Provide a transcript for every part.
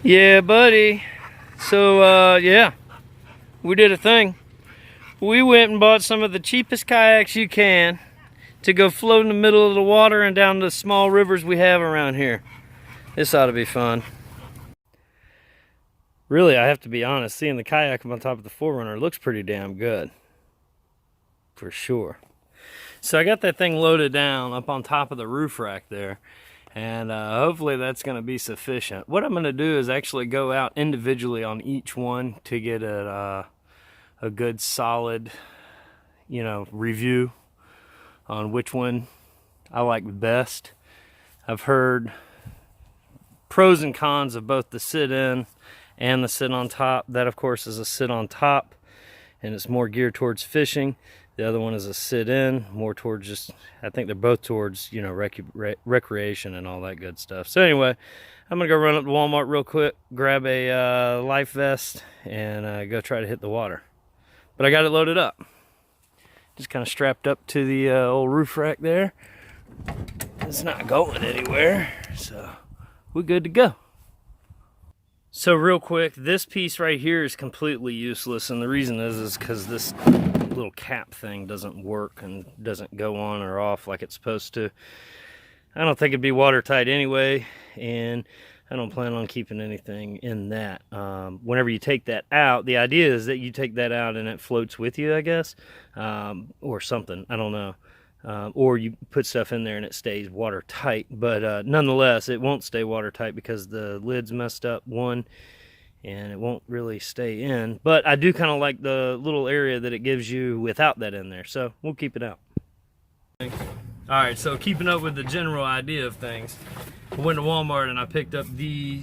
Yeah, buddy. So, yeah, we did a thing. We went and bought some of the cheapest kayaks you can to go float in the middle of the water and down the small rivers we have around here. This ought to be fun. Really, I have to be honest, seeing the kayak up on top of the 4Runner looks pretty damn good. For sure. So I got that thing loaded down up on top of the roof rack there. And hopefully that's going to be sufficient. What I'm going to do is actually go out individually on each one to get a good solid, review on which one I like best. I've heard pros and cons of both the sit-in and the sit-on top. That, of course, is a sit-on top, and it's more geared towards fishing. The other one is a sit-in, more towards just, I think they're both towards, recreation and all that good stuff. So anyway, I'm going to go run up to Walmart real quick, grab a life vest, and go try to hit the water. But I got it loaded up. Just kind of strapped up to the old roof rack there. It's not going anywhere, so we're good to go. So real quick, this piece right here is completely useless, and the reason is because this little cap thing doesn't work and doesn't go on or off like it's supposed to. I don't think it'd be watertight anyway, and I don't plan on keeping anything in that. Whenever you take that out, the idea is that you take that out and it floats with you, I guess, or something, I don't know. Or you put stuff in there and it stays watertight, but nonetheless, it won't stay watertight because the lid's messed up, one, and it won't really stay in. But I do kind of like the little area that it gives you without that in there, so we'll keep it out. Alright, so keeping up with the general idea of things, I went to Walmart and I picked up the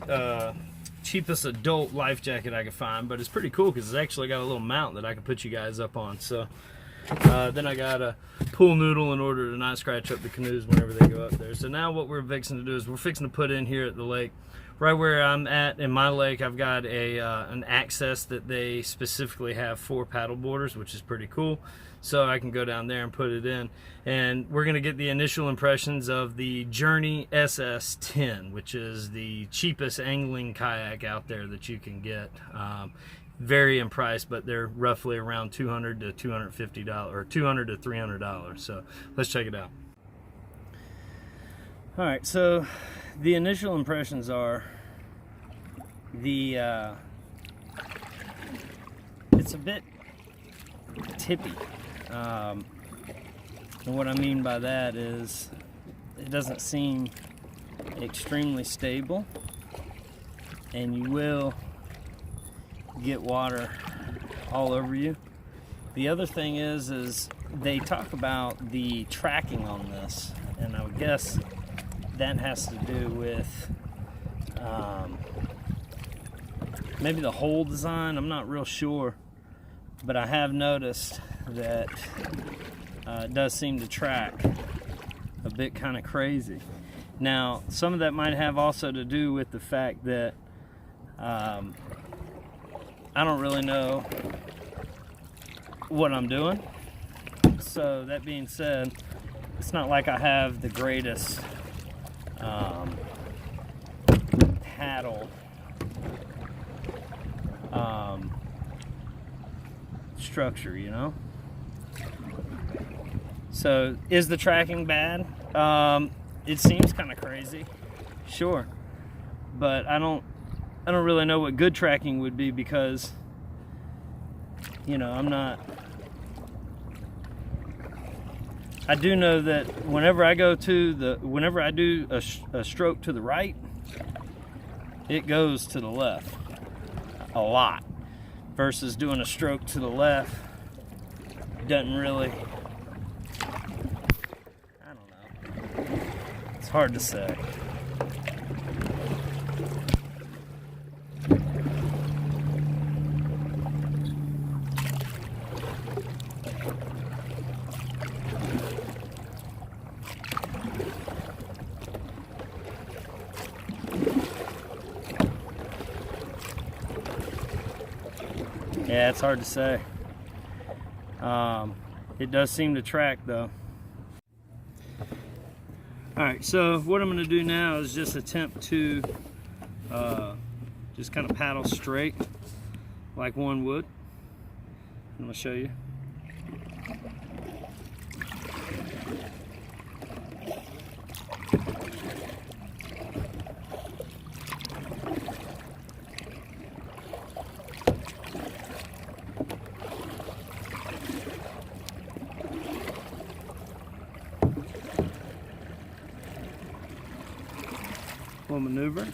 cheapest adult life jacket I could find, but it's pretty cool because it's actually got a little mount that I can put you guys up on. So then I got a pool noodle in order to not scratch up the canoes whenever they go up there. So now what we're fixing to do is we're fixing to put in here at the lake. Right where I'm at in my lake, I've got an access that they specifically have for paddle boarders, which is pretty cool. So I can go down there and put it in. And we're going to get the initial impressions of the Journey SS10, which is the cheapest angling kayak out there that you can get. Vary in price, but they're roughly around $200 to $250 or $200 to $300. So let's check it out. All right, so the initial impressions are it's a bit tippy. And what I mean by that is it doesn't seem extremely stable, and you will get water all over you. The other thing is they talk about the tracking on this, and I would guess that has to do with maybe the whole design. I'm not real sure, but I have noticed that it does seem to track a bit kind of crazy. Now, some of that might have also to do with the fact that I don't really know what I'm doing. So that being said, it's not like I have the greatest paddle structure, you know? So is the tracking bad? It seems kind of crazy, sure, but I don't really know what good tracking would be, because I do know that whenever I do a stroke to the right, it goes to the left a lot, versus doing a stroke to the left doesn't really, I don't know, it's hard to say. Yeah, it's hard to say. It does seem to track though. Alright, so what I'm going to do now is just attempt to Just kind of paddle straight like one would. I'm going to show you. Little maneuver.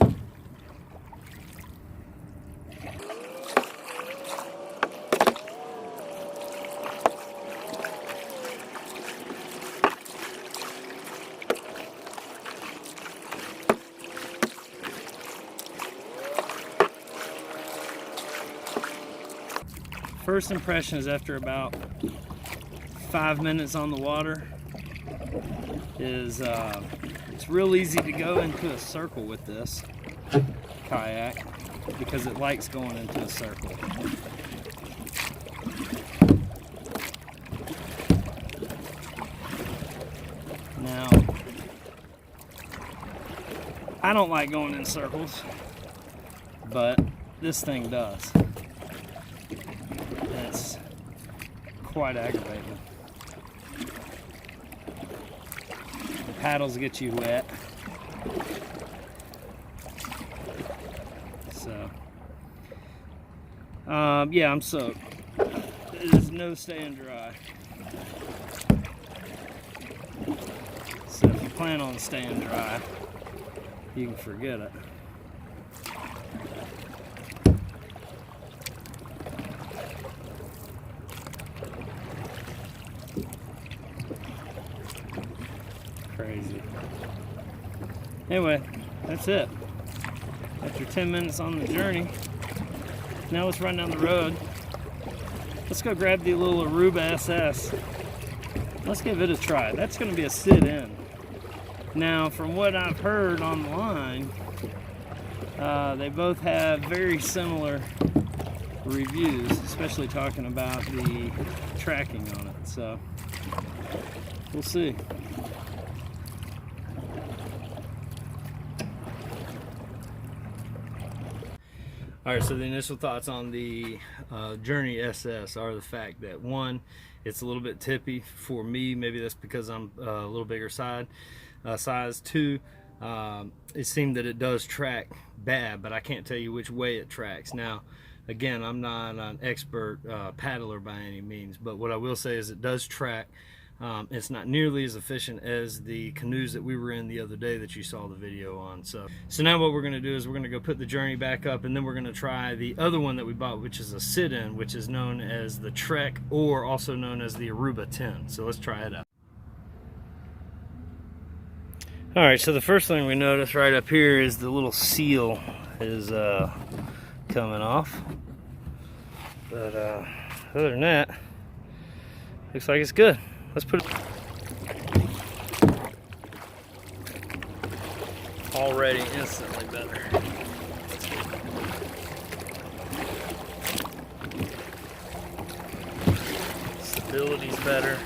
First impressions after about 5 minutes on the water is it's real easy to go into a circle with this kayak because it likes going into a circle. Now, I don't like going in circles, but this thing does. It's quite aggravating. The paddles get you wet. So, yeah, I'm soaked. There's no staying dry. So if you plan on staying dry, you can forget it. Crazy. Anyway, that's it. After 10 minutes on the journey, now let's run down the road. Let's go grab the little Aruba SS. Let's give it a try. That's going to be a sit-in. Now, from what I've heard online, they both have very similar reviews, especially talking about the tracking on it. So, we'll see. Alright, so the initial thoughts on the Journey SS are the fact that, one, it's a little bit tippy for me. Maybe that's because I'm a little bigger size. Two, it seemed that it does track bad, but I can't tell you which way it tracks. Now, again, I'm not an expert paddler by any means, but what I will say is it does track. It's not nearly as efficient as the canoes that we were in the other day that you saw the video on. So now what we're going to do is we're going to go put the Journey back up, and then we're going to try the other one that we bought, which is a sit-in, which is known as the Trek, or also known as the Aruba 10. So let's try it out. Alright, so the first thing we notice right up here is the little seal is coming off. But other than that, looks like it's good. Let's put it already instantly better. Stability's better.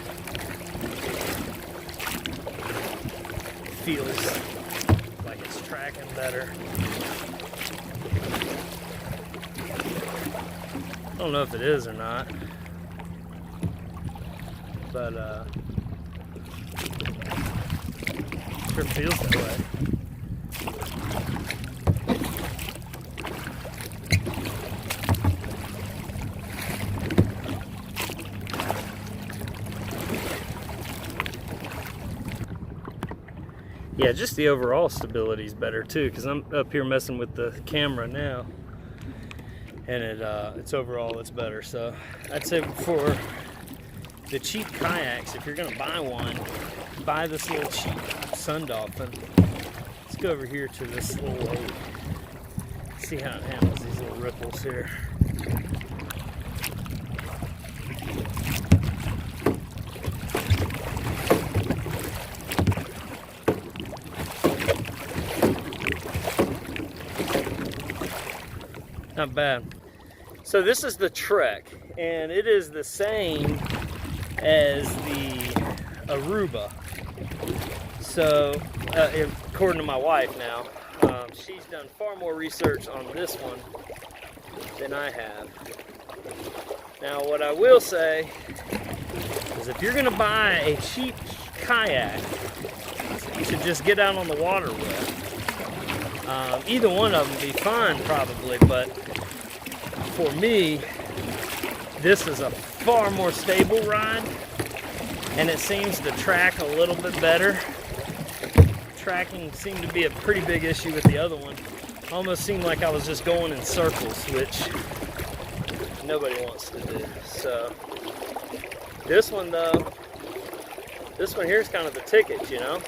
Feels like it's tracking better. I don't know if it is or not, but sure feels that way. Yeah, just the overall stability is better too, because I'm up here messing with the camera now, and it's overall it's better. So I'd say for the cheap kayaks, if you're gonna buy one, buy this little cheap Sun Dolphin. Let's go over here to this little lake. See how it handles these little ripples here. Not bad. So this is the Trek, and it is the same as the Aruba. So according to my wife now, she's done far more research on this one than I have. Now, what I will say is if you're gonna buy a cheap kayak, you should just get out on the water with. Either one of them would be fine probably, but for me, this is a far more stable ride, and it seems to track a little bit better. Tracking seemed to be a pretty big issue with the other one. Almost seemed like I was just going in circles, which nobody wants to do. So this one though, this one here is kind of the ticket, you know.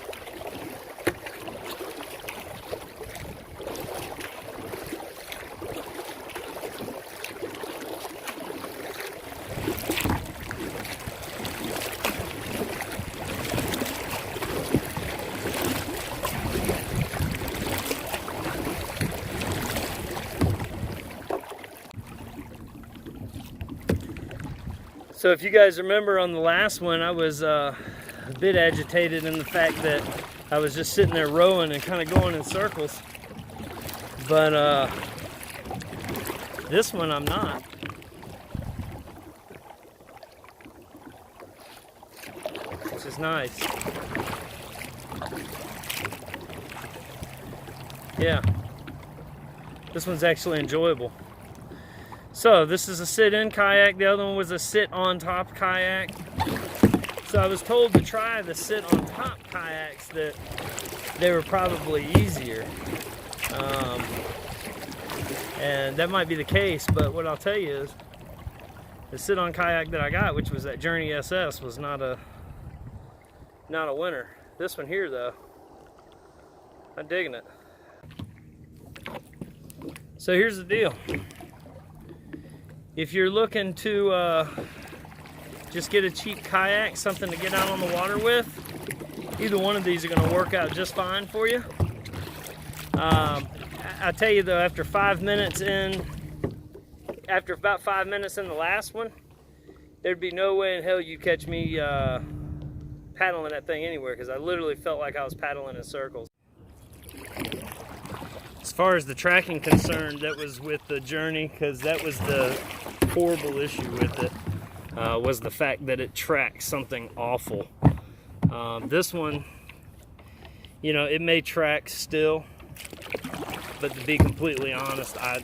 So if you guys remember on the last one, I was a bit agitated in the fact that I was just sitting there rowing and kind of going in circles. But this one I'm not. Which is nice. Yeah. This one's actually enjoyable. So this is a sit-in kayak, the other one was a sit-on-top kayak. So I was told to try the sit-on-top kayaks, that they were probably easier. And that might be the case, but what I'll tell you is, the sit-on kayak that I got, which was that Journey SS, was not a winner. This one here though, I'm digging it. So here's the deal. If you're looking to just get a cheap kayak, something to get out on the water with, either one of these are going to work out just fine for you. I tell you though, after about 5 minutes in the last one, there'd be no way in hell you'd catch me paddling that thing anywhere, because I literally felt like I was paddling in circles. As far as the tracking concerned, that was with the Journey, because that was the horrible issue with it, was the fact that it tracked something awful. This one, you know, it may track still, but to be completely honest, I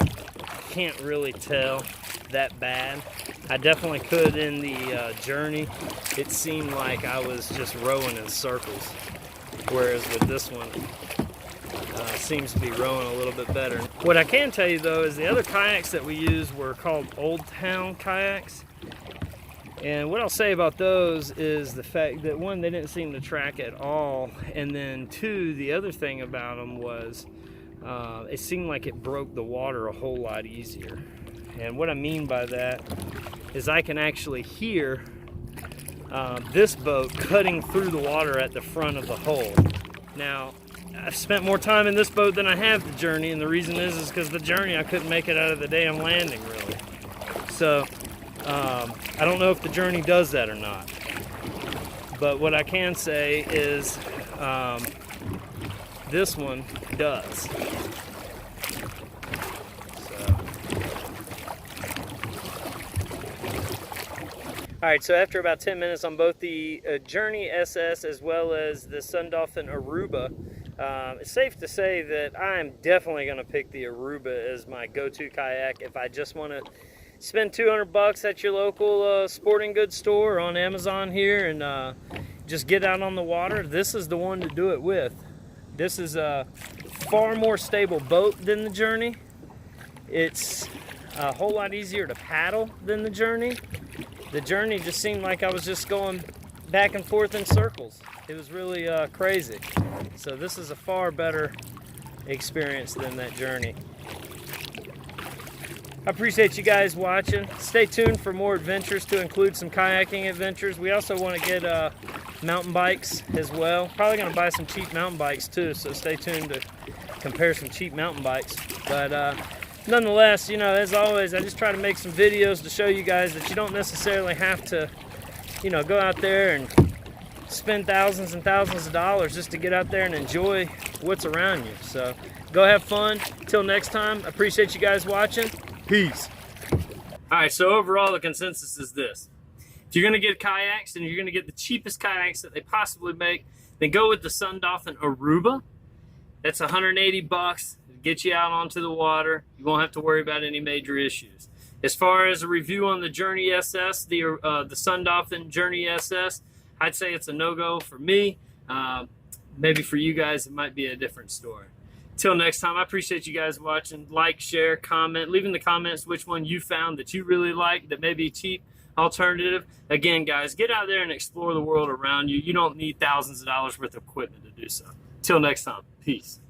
can't really tell that bad. I definitely could in the Journey. It seemed like I was just rowing in circles, whereas with this one, seems to be rowing a little bit better. What I can tell you though is the other kayaks that we used were called Old Town kayaks, and what I'll say about those is the fact that one, they didn't seem to track at all, and then two, the other thing about them was it seemed like it broke the water a whole lot easier. And what I mean by that is I can actually hear this boat cutting through the water at the front of the hull. Now, I've spent more time in this boat than I have the Journey, and the reason is because the Journey I couldn't make it out of the damn landing really. So I don't know if the Journey does that or not, but what I can say is this one does. Alright, so after about 10 minutes on both the Journey SS as well as the Sun Dolphin Aruba, it's safe to say that I'm definitely going to pick the Aruba as my go-to kayak if I just want to spend $200 at your local sporting goods store or on Amazon here and just get out on the water. This is the one to do it with. This is a far more stable boat than the Journey. It's a whole lot easier to paddle than the Journey. The Journey just seemed like I was just going back and forth in circles. It was really crazy. So this is a far better experience than that Journey. I appreciate you guys watching. Stay tuned for more adventures, to include some kayaking adventures. We also want to get mountain bikes as well. Probably going to buy some cheap mountain bikes too, so stay tuned to compare some cheap mountain bikes. But nonetheless, you know, as always, I just try to make some videos to show you guys that you don't necessarily have to, you know, go out there and spend thousands and thousands of dollars just to get out there and enjoy what's around you. So Go have fun. Till next time, I appreciate you guys watching. Peace. All right, so overall, the consensus is this. If you're gonna get kayaks and you're gonna get the cheapest kayaks that they possibly make, then go with the Sun Dolphin Aruba. That's 180 bucks. It'll get you out onto the water. You won't have to worry about any major issues. As far as a review on the Journey SS, the Sun Dolphin Journey SS, I'd say it's a no-go for me. Maybe for you guys, it might be a different story. Till next time, I appreciate you guys watching. Like, share, comment, leave in the comments which one you found that you really like, that may be cheap alternative. Again, guys, get out there and explore the world around you. You don't need thousands of dollars worth of equipment to do so. Till next time, peace.